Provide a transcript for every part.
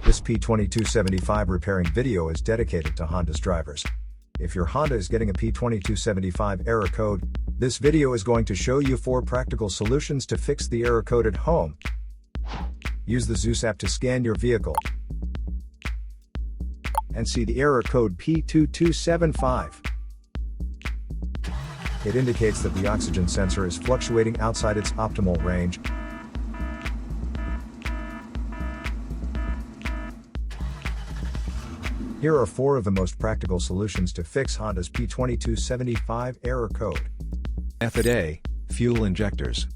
This P2275 repairing video is dedicated to Honda's drivers. If your Honda is getting a P2275 error code, this video is going to show you 4 practical solutions to fix the error code at home. Use the Zeus app to scan your vehicle and see the error code P2275. It indicates that the oxygen sensor is fluctuating outside its optimal range. Here are 4 of the most practical solutions to fix Honda's P2275 error code. Method A: fuel injectors.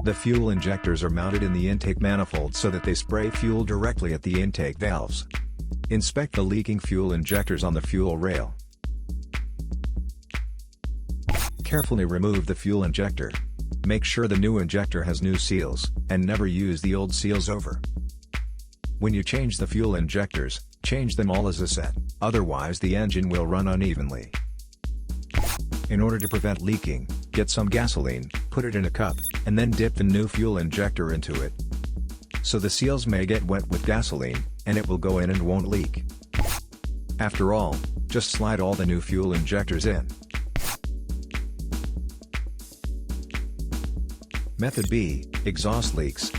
The fuel injectors are mounted in the intake manifold so that they spray fuel directly at the intake valves. Inspect the leaking fuel injectors on the fuel rail. Carefully remove the fuel injector. Make sure the new injector has new seals, and never use the old seals over. When you change the fuel injectors, change them all as a set, otherwise the engine will run unevenly. In order to prevent leaking, get some gasoline, put it in a cup, and then dip the new fuel injector into it. So the seals may get wet with gasoline, and it will go in and won't leak. After all, just slide all the new fuel injectors in. Method B: exhaust leaks.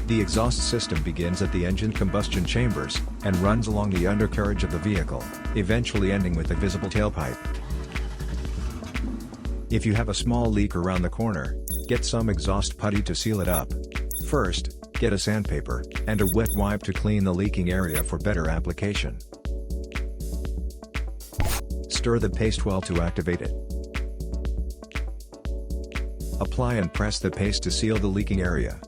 The exhaust system begins at the engine combustion chambers, and runs along the undercarriage of the vehicle, eventually ending with a visible tailpipe. If you have a small leak around the corner, get some exhaust putty to seal it up. First, get a sandpaper, and a wet wipe to clean the leaking area for better application. Stir the paste well to activate it. Apply and press the paste to seal the leaking area.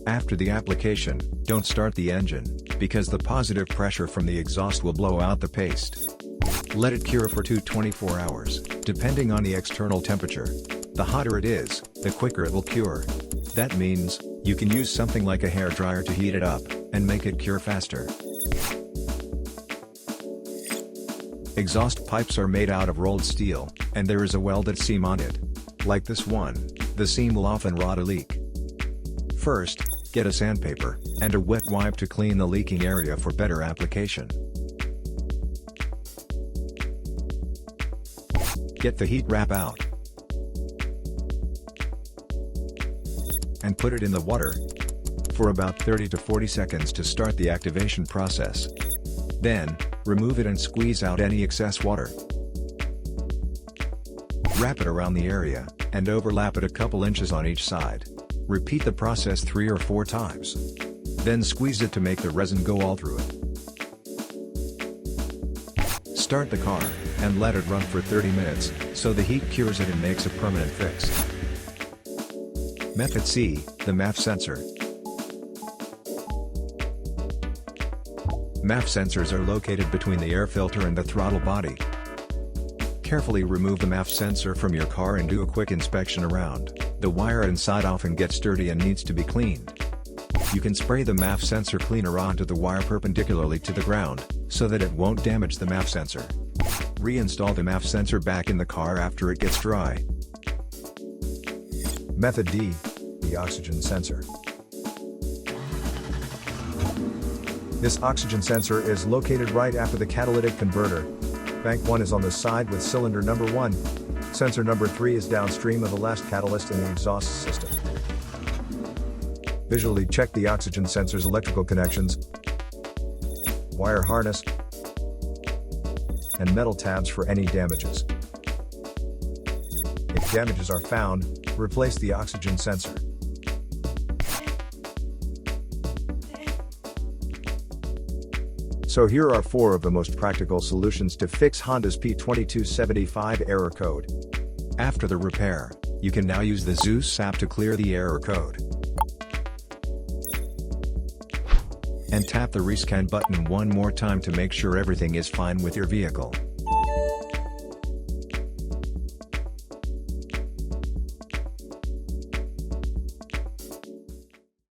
After the application, don't start the engine, because the positive pressure from the exhaust will blow out the paste. Let it cure for 2 to 24 hours, depending on the external temperature. The hotter it is, the quicker it will cure. That means, you can use something like a hairdryer to heat it up, and make it cure faster. Exhaust pipes are made out of rolled steel, and there is a welded seam on it. Like this one, the seam will often rot a leak. First, get a sandpaper, and a wet wipe to clean the leaking area for better application. Get the heat wrap out, and put it in the water for about 30 to 40 seconds to start the activation process. Then, remove it and squeeze out any excess water. Wrap it around the area, and overlap it a couple inches on each side. Repeat the process 3 or 4 times. Then squeeze it to make the resin go all through it. Start the car, and let it run for 30 minutes, so the heat cures it and makes a permanent fix. Method C: the MAF sensor. MAF sensors are located between the air filter and the throttle body. Carefully remove the MAF sensor from your car and do a quick inspection around. The wire inside often gets dirty and needs to be cleaned. You can spray the MAF sensor cleaner onto the wire perpendicularly to the ground, so that it won't damage the MAF sensor. Reinstall the MAF sensor back in the car after it gets dry. Method D: the oxygen sensor. This oxygen sensor is located right after the catalytic converter. Bank 1 is on the side with cylinder number 1. Sensor number 3 is downstream of the last catalyst in the exhaust system. Visually check the oxygen sensor's electrical connections, wire harness, and metal tabs for any damages. If damages are found, replace the oxygen sensor. So here are 4 of the most practical solutions to fix Honda's P2275 error code. After the repair, you can now use the Zeus app to clear the error code. And tap the rescan button one more time to make sure everything is fine with your vehicle.